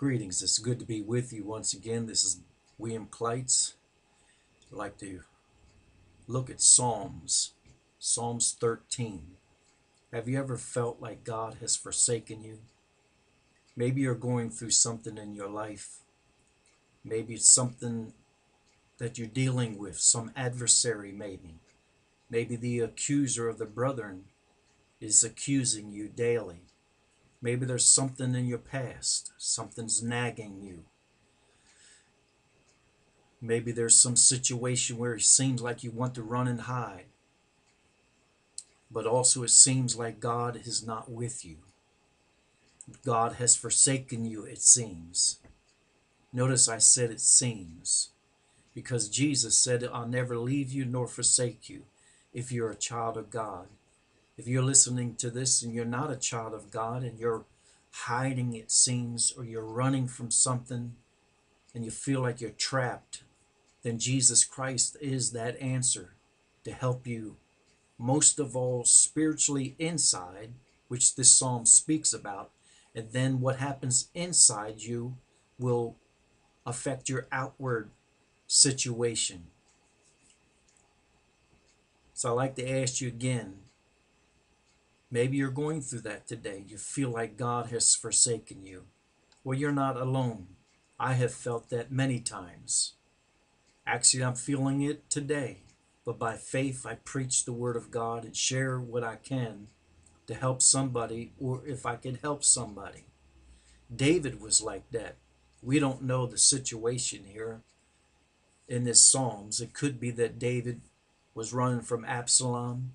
Greetings. It's good to be with you once again. This is William Kleitz. I'd like to look at Psalms 13. Have you ever felt like God has forsaken you? Maybe you're going through something in your life. Maybe it's something that you're dealing with, some adversary maybe. Maybe the accuser of the brethren is accusing you daily. Maybe there's something in your past, something's nagging you. Maybe there's some situation where it seems like you want to run and hide, but also it seems like God is not with you. God has forsaken you, it seems. Notice I said it seems, because Jesus said, I'll never leave you nor forsake you if you're a child of God. If you're listening to this and you're not a child of God and you're hiding, it seems, or you're running from something and you feel like you're trapped, then Jesus Christ is that answer to help you, most of all spiritually inside, which this psalm speaks about, and then what happens inside you will affect your outward situation. So I'd like to ask you again, maybe you're going through that today. You feel like God has forsaken you. Well, you're not alone. I have felt that many times. Actually, I'm feeling it today. But by faith, I preach the word of God and share what I can to help somebody, or if I can help somebody. David was like that. We don't know the situation here in this Psalms. It could be that David was running from Absalom,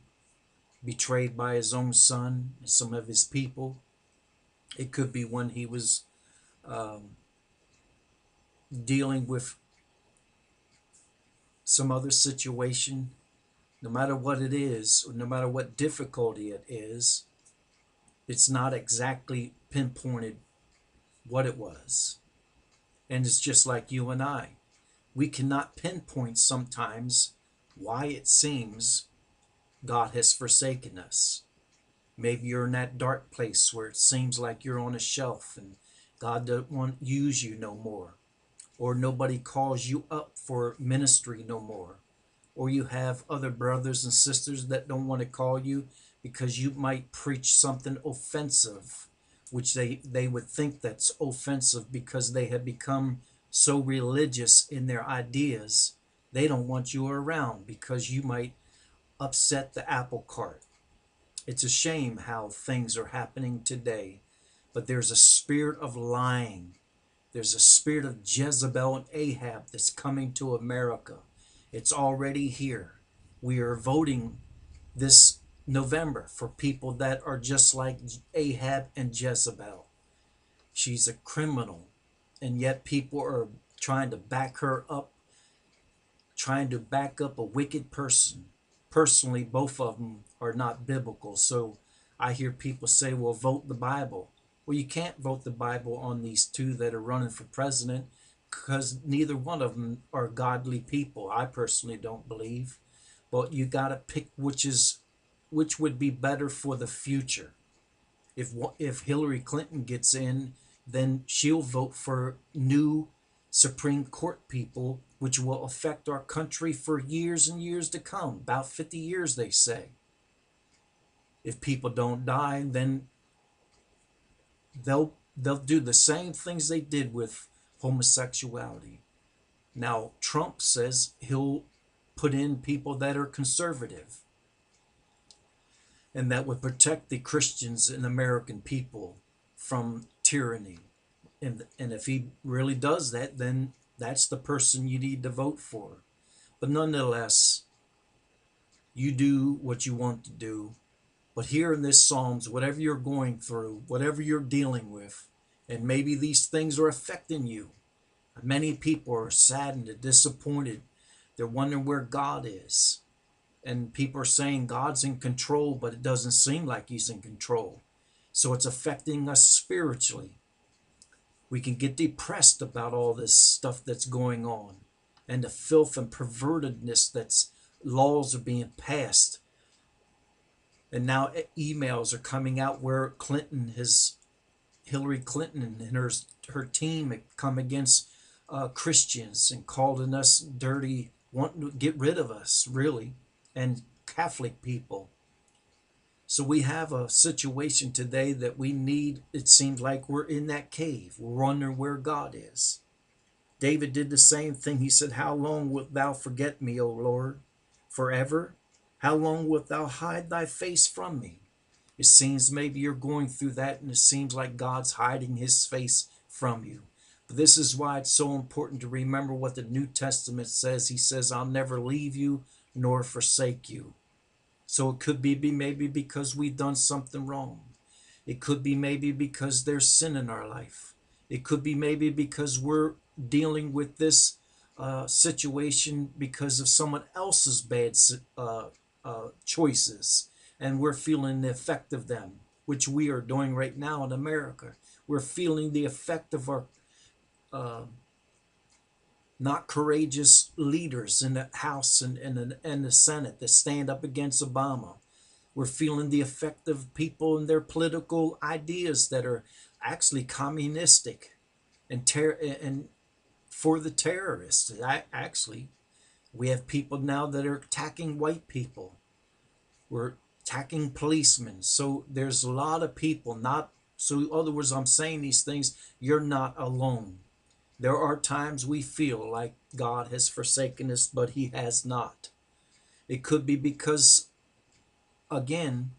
betrayed by his own son and some of his people. It could be when he was dealing with some other situation. No matter what it is, or no matter what difficulty it is, it's not exactly pinpointed what it was. And it's just like you and I. We cannot pinpoint sometimes why it seems God has forsaken us. Maybe you're in that dark place where it seems like you're on a shelf and God doesn't want to use you no more. Or nobody calls you up for ministry no more. Or you have other brothers and sisters that don't want to call you because you might preach something offensive, which they would think that's offensive because they have become so religious in their ideas. They don't want you around because you might upset the apple cart. It's a shame how things are happening today, but there's a spirit of lying. There's a spirit of Jezebel and Ahab that's coming to America. It's already here. We are voting this November for people that are just like Ahab and Jezebel. She's a criminal, and yet people are trying to back her up, trying to back up a wicked person. Personally, both of them are not biblical. So I hear people say, well, vote the Bible. Well, you can't vote the Bible on these two that are running for president because neither one of them are godly people. I personally don't believe. But you got to pick which would be better for the future. If Hillary Clinton gets in, then she'll vote for new Supreme Court people, which will affect our country for years and years to come. About 50 years, they say. If people don't die, then they'll do the same things they did with homosexuality. Now, Trump says he'll put in people that are conservative, and that would protect the Christians and American people from tyranny. And if he really does that, then that's the person you need to vote for. But nonetheless, you do what you want to do. But here in this Psalms, whatever you're going through, whatever you're dealing with, and maybe these things are affecting you. Many people are saddened and disappointed. They're wondering where God is. And people are saying God's in control, but it doesn't seem like he's in control. So it's affecting us spiritually. We can get depressed about all this stuff that's going on and the filth and pervertedness that's laws are being passed. And now emails are coming out where Clinton has Hillary Clinton and her team had come against Christians and calling us dirty, wanting to get rid of us, really, and Catholic people. So we have a situation today that we need. It seems like we're in that cave. We're wondering where God is. David did the same thing. He said, "How long wilt thou forget me, O Lord? Forever? How long wilt thou hide thy face from me?" It seems maybe you're going through that and it seems like God's hiding his face from you. But this is why it's so important to remember what the New Testament says. He says, "I'll never leave you nor forsake you." So it could be maybe because we've done something wrong. It could be maybe because there's sin in our life. It could be maybe because we're dealing with this situation because of someone else's bad choices, and we're feeling the effect of them, which we are doing right now in America. We're feeling the effect of our uh, not courageous leaders in the House and the Senate that stand up against Obama. We're feeling the effect of people and their political ideas that are actually communistic and for the terrorists. Actually, we have people now that are attacking white people. We're attacking policemen. So there's a lot of people not. So in other words, I'm saying these things. You're not alone. There are times we feel like God has forsaken us, but he has not. It could be because, again,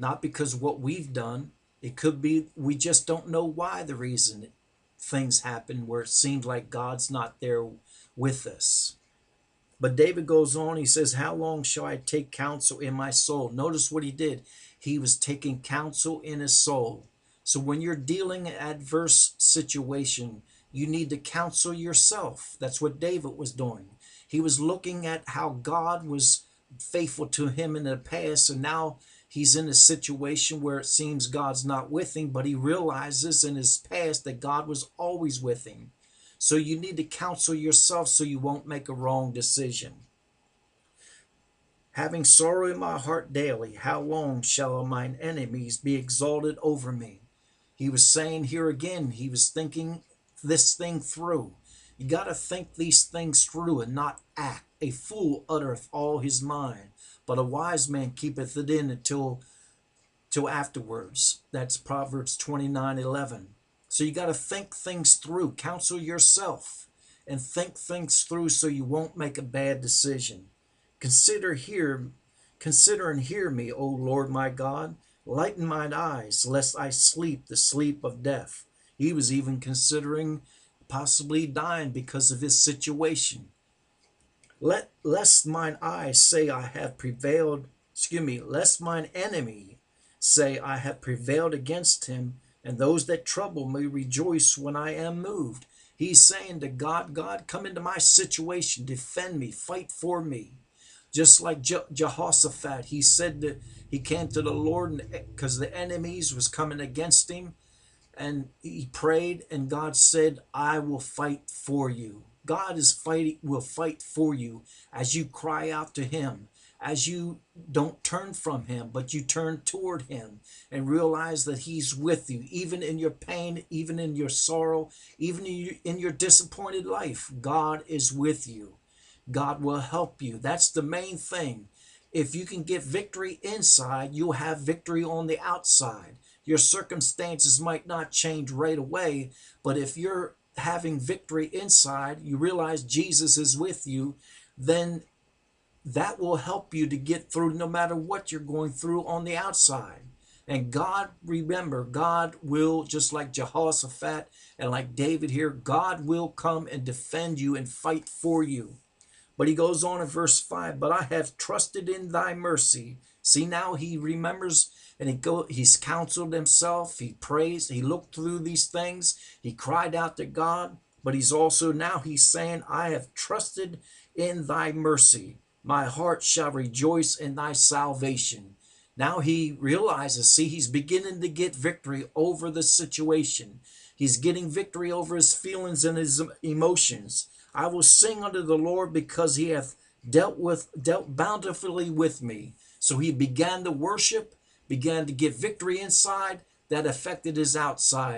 not because of what we've done. It could be we just don't know why the reason things happen where it seems like God's not there with us. But David goes on, he says, "How long shall I take counsel in my soul?" Notice what he did. He was taking counsel in his soul. So when you're dealing an adverse situation, you need to counsel yourself. That's what David was doing. He was looking at how God was faithful to him in the past, and now he's in a situation where it seems God's not with him, but he realizes in his past that God was always with him. So you need to counsel yourself so you won't make a wrong decision. "Having sorrow in my heart daily, how long shall mine enemies be exalted over me?" He was saying here again, he was thinking this thing through. You got to think these things through and not act. "A fool uttereth all his mind, but a wise man keepeth it in till afterwards." That's Proverbs 29:11. So you got to think things through, counsel yourself, and think things through so you won't make a bad decision. Consider and hear me, O Lord my God. Lighten mine eyes, lest I sleep the sleep of death. He was even considering possibly dying because of his situation. Lest mine eyes say I have prevailed, lest mine enemy say I have prevailed against him, and those that trouble me rejoice when I am moved. He's saying to God, "God, come into my situation, defend me, fight for me." Just like Jehoshaphat, he said that he came to the Lord because the enemies was coming against him, and he prayed, and God said, "I will fight for you." God is fighting, will fight for you as you cry out to him, as you don't turn from him, but you turn toward him and realize that he's with you, even in your pain, even in your sorrow, even in your disappointed life. God is with you. God will help you. That's the main thing. If you can get victory inside, you'll have victory on the outside. Your circumstances might not change right away, but if you're having victory inside, you realize Jesus is with you, then that will help you to get through no matter what you're going through on the outside. And God, remember, God will, just like Jehoshaphat and like David here, God will come and defend you and fight for you. But he goes on in verse 5, "But I have trusted in thy mercy." See, now he remembers and he's counseled himself. He prays. He looked through these things. He cried out to God. But he's also now he's saying, "I have trusted in thy mercy. My heart shall rejoice in thy salvation." Now he realizes, see, he's beginning to get victory over the situation. He's getting victory over his feelings and his emotions. "I will sing unto the Lord because he hath dealt bountifully with me." So he began to worship, began to get victory inside. that affected his outside.